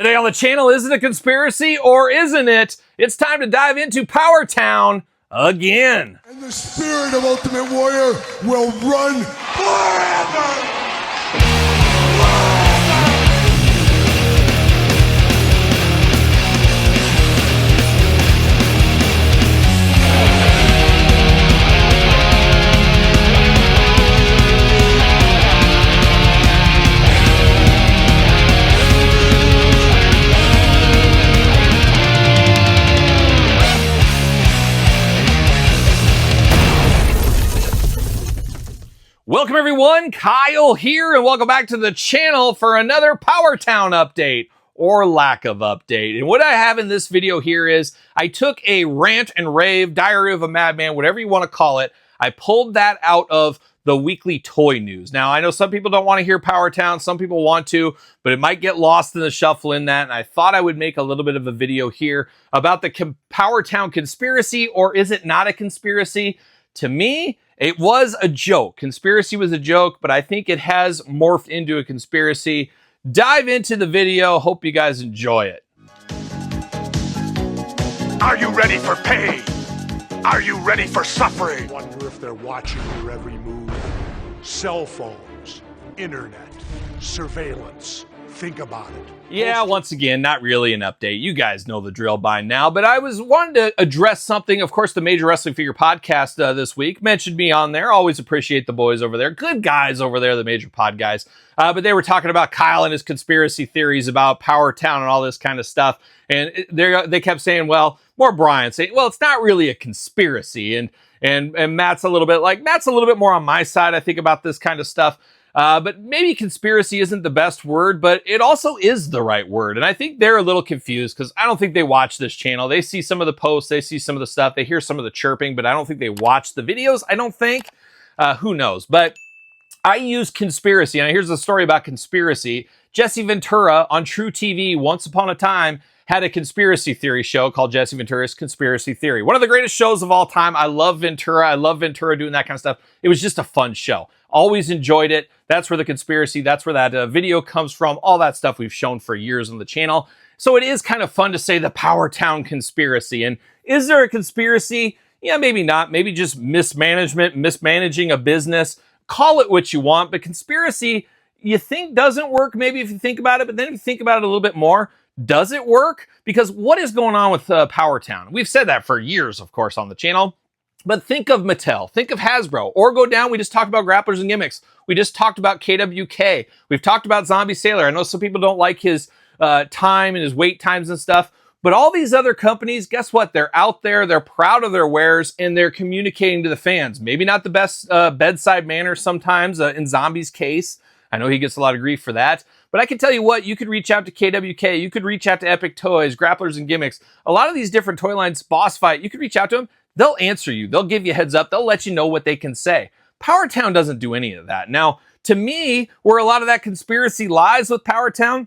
Today on the channel, is it a conspiracy or isn't it? It's time to dive into Powertown again. And the spirit of Ultimate Warrior will run forever! Welcome everyone, Kyle here, and welcome back to the channel for another Powertown update, or lack of update. And what I have in this video here is, I took a rant and rave, diary of a madman, whatever you want to call it. I pulled that out of the weekly toy news. Now, I know some people don't want to hear Powertown, some people want to, but it might get lost in the shuffle in that, and I thought I would make a little bit of a video here about the Powertown conspiracy, or is it not a conspiracy? To me, it was a joke. Conspiracy was a joke, but I think it has morphed into a conspiracy. Dive into the video. Hope you guys enjoy it. Are you ready for pain? Are you ready for suffering? Wonder if they're watching your every move. Cell phones, internet, surveillance. Think about it. Yeah, once again, not really an update. You guys know the drill by now, but I wanted to address something. Of course, the Major Wrestling Figure Podcast this week mentioned me on there. Always appreciate the boys over there. Good guys over there, the Major Pod guys. But they were talking about Kyle and his conspiracy theories about Powertown and all this kind of stuff. And they kept saying, well, more Brian saying, well, it's not really a conspiracy. And Matt's a little bit more on my side, I think, about this kind of stuff. But maybe conspiracy isn't the best word, but it also is the right word. And I think they're a little confused because I don't think they watch this channel. They see some of the posts, they see some of the stuff, they hear some of the chirping, but I don't think they watch the videos. I don't think. Who knows? But I use conspiracy. And here's the story about conspiracy. Jesse Ventura on True TV once upon a time had a conspiracy theory show called Jesse Ventura's Conspiracy Theory. One of the greatest shows of all time. I love Ventura. I love Ventura doing that kind of stuff. It was just a fun show. Always enjoyed it. That's where the conspiracy, that's where that video comes from. All that stuff we've shown for years on the channel. So it is kind of fun to say the Powertown conspiracy. And is there a conspiracy? Yeah, maybe not. Maybe just mismanagement, mismanaging a business. Call it what you want. But conspiracy, you think doesn't work maybe if you think about it. But then if you think about it a little bit more, does it work? Because what is going on with Powertown? We've said that for years, of course, on the channel. But think of Mattel, think of Hasbro, or go down. We just talked about Grapplers and Gimmicks. We just talked about KWK. We've talked about Zombie Sailor. I know some people don't like his time and his wait times and stuff. But all these other companies, guess what? They're out there, they're proud of their wares, and they're communicating to the fans. Maybe not the best bedside manner sometimes in Zombie's case. I know he gets a lot of grief for that. But I can tell you what, you could reach out to KWK, you could reach out to Epic Toys, Grapplers and Gimmicks. A lot of these different toy lines, Boss Fight, you could reach out to them. They'll answer you. They'll give you a heads up. They'll let you know what they can say. Powertown doesn't do any of that. Now, to me, where a lot of that conspiracy lies with Powertown,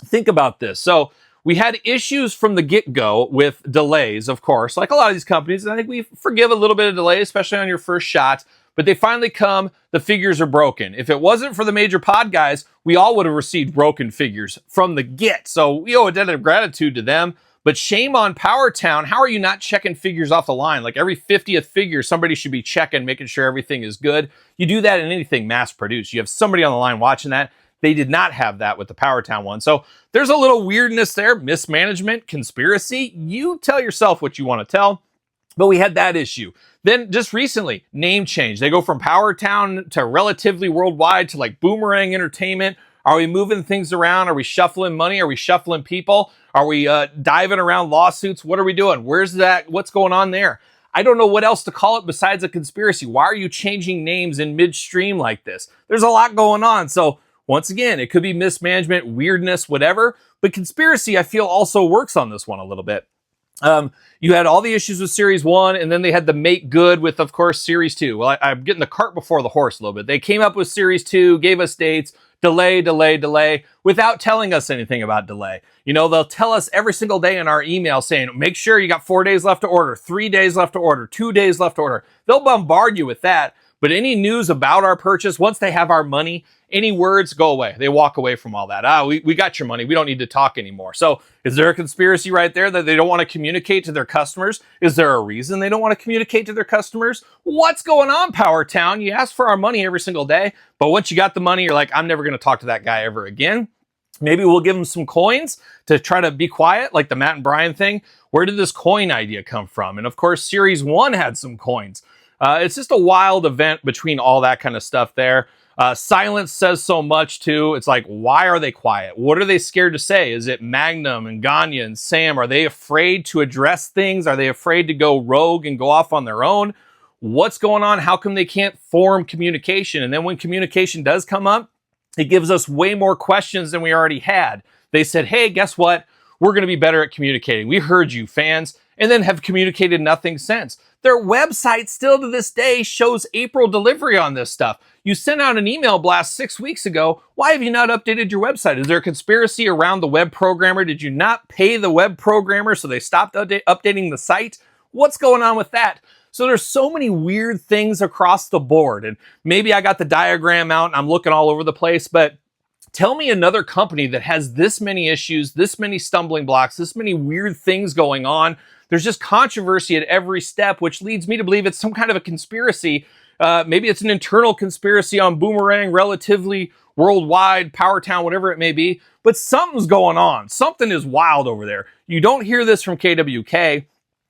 think about this. So we had issues from the get-go with delays, of course, like a lot of these companies. And I think we forgive a little bit of delay, especially on your first shot. But they finally come, the figures are broken. If it wasn't for the Major Pod guys, we all would have received broken figures from the get. So we owe a debt of gratitude to them. But shame on Powertown. How are you not checking figures off the line? Like every 50th figure, somebody should be checking, making sure everything is good. You do that in anything mass produced. You have somebody on the line watching that. They did not have that with the Powertown one. So there's a little weirdness there. Mismanagement, conspiracy. You tell yourself what you want to tell. But we had that issue. Then just recently, name change. They go from Powertown to Relatively Worldwide to like Boomerang Entertainment. Are we moving things around? Are we shuffling money? Are we shuffling people? Are we diving around lawsuits? What are we doing? Where's that? What's going on there? I don't know what else to call it besides a conspiracy. Why are you changing names in midstream like this? There's a lot going on. So once again, it could be mismanagement, weirdness, whatever. But conspiracy, I feel, also works on this one a little bit. You had all the issues with Series 1, and then they had the make good with, of course, Series 2. Well, I'm getting the cart before the horse a little bit. They came up with Series 2, gave us dates, delay, without telling us anything about delay. You know, they'll tell us every single day in our email saying, make sure you got 4 days left to order, 3 days left to order, 2 days left to order. They'll bombard you with that. But any news about our purchase, once they have our money, any words go away. They walk away from all that. We got your money. We don't need to talk anymore. So is there a conspiracy right there that they don't want to communicate to their customers? Is there a reason they don't want to communicate to their customers? What's going on, Powertown? You ask for our money every single day, but once you got the money, you're like, I'm never going to talk to that guy ever again. Maybe we'll give them some coins to try to be quiet, like the Matt and Brian thing. Where did this coin idea come from? And of course, Series 1 had some coins. It's just a wild event between all that kind of stuff there. Silence says so much too. It's like, why are they quiet? What are they scared to say? Is it Magnum and Gagne and Sam? Are they afraid to address things? Are they afraid to go rogue and go off on their own? What's going on? How come they can't form communication? And then when communication does come up, it gives us way more questions than we already had. They said, hey, guess what? We're going to be better at communicating. We heard you, fans, and then have communicated nothing since. Their website still to this day shows April delivery on this stuff. You sent out an email blast 6 weeks ago. Why have you not updated your website? Is there a conspiracy around the web programmer? Did you not pay the web programmer so they stopped updating the site? What's going on with that? So there's so many weird things across the board. And maybe I got the diagram out and I'm looking all over the place, but tell me another company that has this many issues, this many stumbling blocks, this many weird things going on. There's just controversy at every step, which leads me to believe it's some kind of a conspiracy. Maybe it's an internal conspiracy on Boomerang, relatively worldwide, Powertown, whatever it may be. But something's going on. Something is wild over there. You don't hear this from KWK.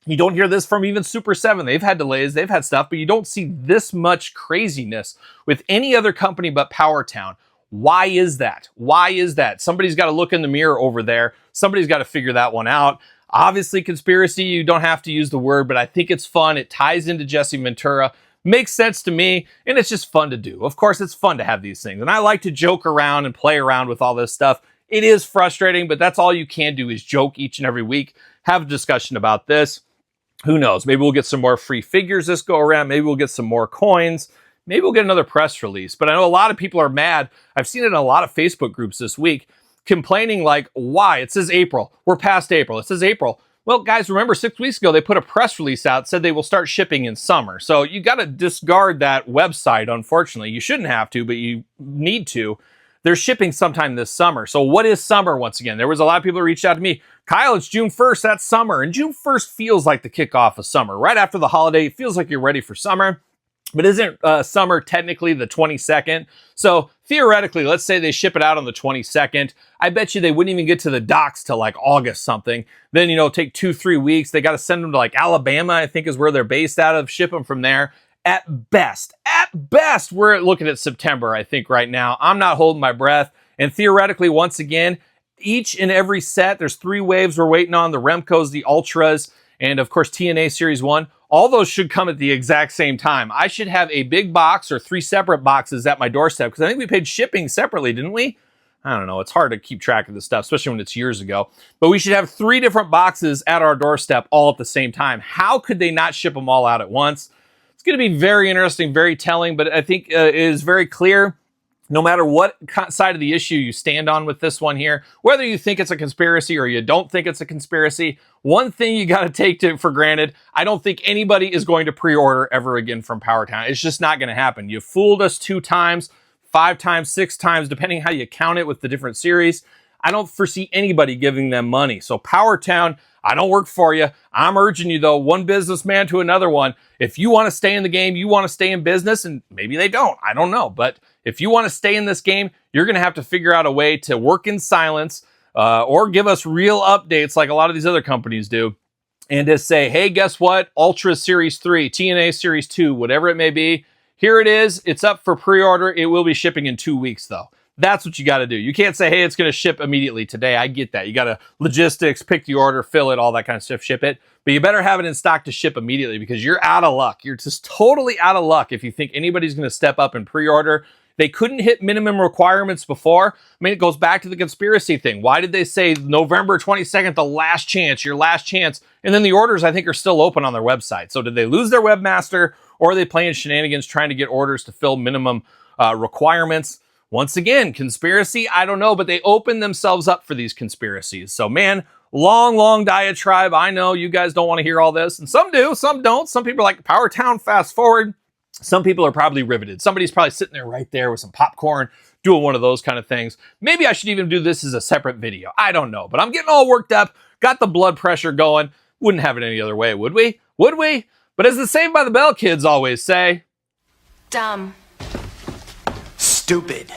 You don't hear this from even Super 7. They've had delays, they've had stuff, but you don't see this much craziness with any other company but Powertown. Why is that? Why is that? Somebody's got to look in the mirror over there. Somebody's got to figure that one out. Obviously, conspiracy, you don't have to use the word, but I think it's fun. It ties into Jesse Ventura. Makes sense to me, and it's just fun to do. Of course, it's fun to have these things, and I like to joke around and play around with all this stuff. It is frustrating, but that's all you can do is joke each and every week, have a discussion about this. Who knows? Maybe we'll get some more free figures this go around. Maybe we'll get some more coins. Maybe we'll get another press release. But I know a lot of people are mad. I've seen it in a lot of Facebook groups this week complaining like, why? It says April. We're past April. It says April. Well, guys, remember 6 weeks ago, they put a press release out, said they will start shipping in summer. So you got to discard that website, unfortunately. You shouldn't have to, but you need to. They're shipping sometime this summer. So what is summer once again? There was a lot of people who reached out to me. Kyle, it's June 1st. That's summer. And June 1st feels like the kickoff of summer. Right after the holiday, it feels like you're ready for summer. But isn't summer technically the 22nd? So theoretically, let's say they ship it out on the 22nd. I bet you they wouldn't even get to the docks till like August something. Then, take 2-3 weeks. They got to send them to like Alabama, I think is where they're based out of. Ship them from there. At best, we're looking at September, I think, right now. I'm not holding my breath. And theoretically, once again, each and every set, there's 3 waves we're waiting on, the Remcos, the Ultras, and of course, TNA Series 1. All those should come at the exact same time. I should have a big box or 3 separate boxes at my doorstep, because I think we paid shipping separately, didn't we? I don't know. It's hard to keep track of this stuff, especially when it's years ago. But we should have 3 different boxes at our doorstep all at the same time. How could they not ship them all out at once? It's going to be very interesting, very telling, but I think it is very clear, no matter what side of the issue you stand on with this one here, whether you think it's a conspiracy or you don't think it's a conspiracy, one thing you got to take for granted, I don't think anybody is going to pre-order ever again from Powertown. It's just not going to happen. You fooled us 2 times, 5 times, 6 times, depending how you count it with the different series. I don't foresee anybody giving them money. So Powertown, I don't work for you. I'm urging you, though, one businessman to another one. If you want to stay in the game, you want to stay in business, and maybe they don't. I don't know. But if you want to stay in this game, you're going to have to figure out a way to work in silence or give us real updates like a lot of these other companies do. And to say, hey, guess what? Ultra Series 3, TNA Series 2, whatever it may be. Here it is. It's up for pre-order. It will be shipping in 2 weeks, though. That's what you got to do. You can't say, hey, it's going to ship immediately today. I get that. You got to logistics, pick the order, fill it, all that kind of stuff, ship it. But you better have it in stock to ship immediately, because you're out of luck. You're just totally out of luck if you think anybody's going to step up and pre-order. They couldn't hit minimum requirements before. I mean, it goes back to the conspiracy thing. Why did they say November 22nd, the last chance, your last chance? And then the orders, I think, are still open on their website. So did they lose their webmaster, or are they playing shenanigans trying to get orders to fill minimum requirements? Once again, conspiracy, I don't know, but they open themselves up for these conspiracies. So man, long diatribe. I know you guys don't want to hear all this, and some do, some don't. Some people are like, Powertown, fast forward. some people are probably riveted. Somebody's probably sitting there right there with some popcorn, doing one of those kind of things. Maybe I should even do this as a separate video. I don't know, but I'm getting all worked up, got the blood pressure going. Wouldn't have it any other way, would we? Would we? But as the Saved by the Bell kids always say, Dumb. Stupid.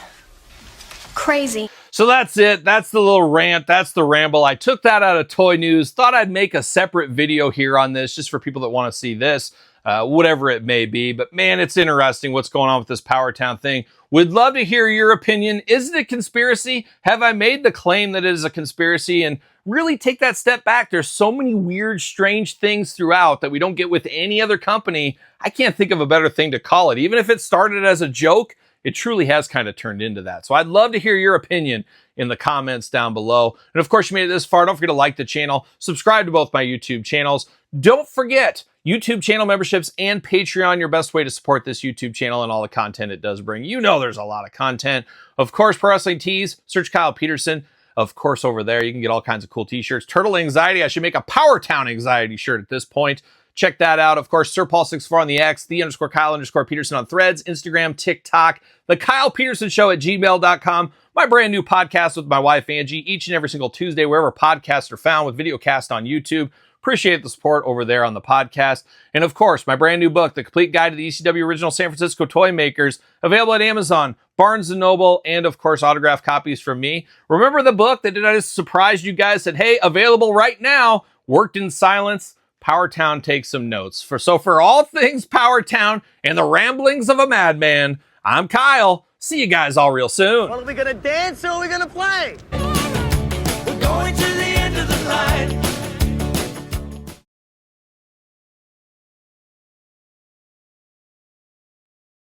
Crazy. so that's it. That's the little rant. That's the ramble. I took that out of Toy News. Thought I'd make a separate video here on this just for people that want to see this, whatever it may be. But man, it's interesting what's going on with this Powertown thing. Would love to hear your opinion. Is it a conspiracy? Have I made the claim that it is a conspiracy? And really take that step back. There's so many weird, strange things throughout that we don't get with any other company. I can't think of a better thing to call it. Even if it started as a joke, it truly has kind of turned into that. So I'd love to hear your opinion in the comments down below. And of course, you made it this far. Don't forget to like the channel, subscribe to both my YouTube channels. Don't forget YouTube channel memberships and Patreon, your best way to support this YouTube channel and all the content it does bring. You know there's a lot of content. Of course, Pro Wrestling Tees, search Kyle Peterson. Of course, over there, you can get all kinds of cool t-shirts. Turtle Anxiety, I should make a Powertown Anxiety shirt at this point. Check that out. Of course, Sir Paul 64 on the X, _Kyle_Peterson on Threads, Instagram, TikTok, TheKylePetersonShow at gmail.com. My brand new podcast with my wife, Angie, each and every single Tuesday, wherever podcasts are found, with video cast on YouTube. Appreciate the support over there on the podcast. And of course, my brand new book, The Complete Guide to the ECW Original San Francisco Toy Makers, available at Amazon, Barnes & Noble, and of course, autographed copies from me. Remember the book that I just surprised you guys, said, hey, available right now, worked in silence. Powertown takes some notes. For all things Powertown and the ramblings of a madman, I'm Kyle. See you guys all real soon. Well, are we gonna dance or are we gonna play? We're going to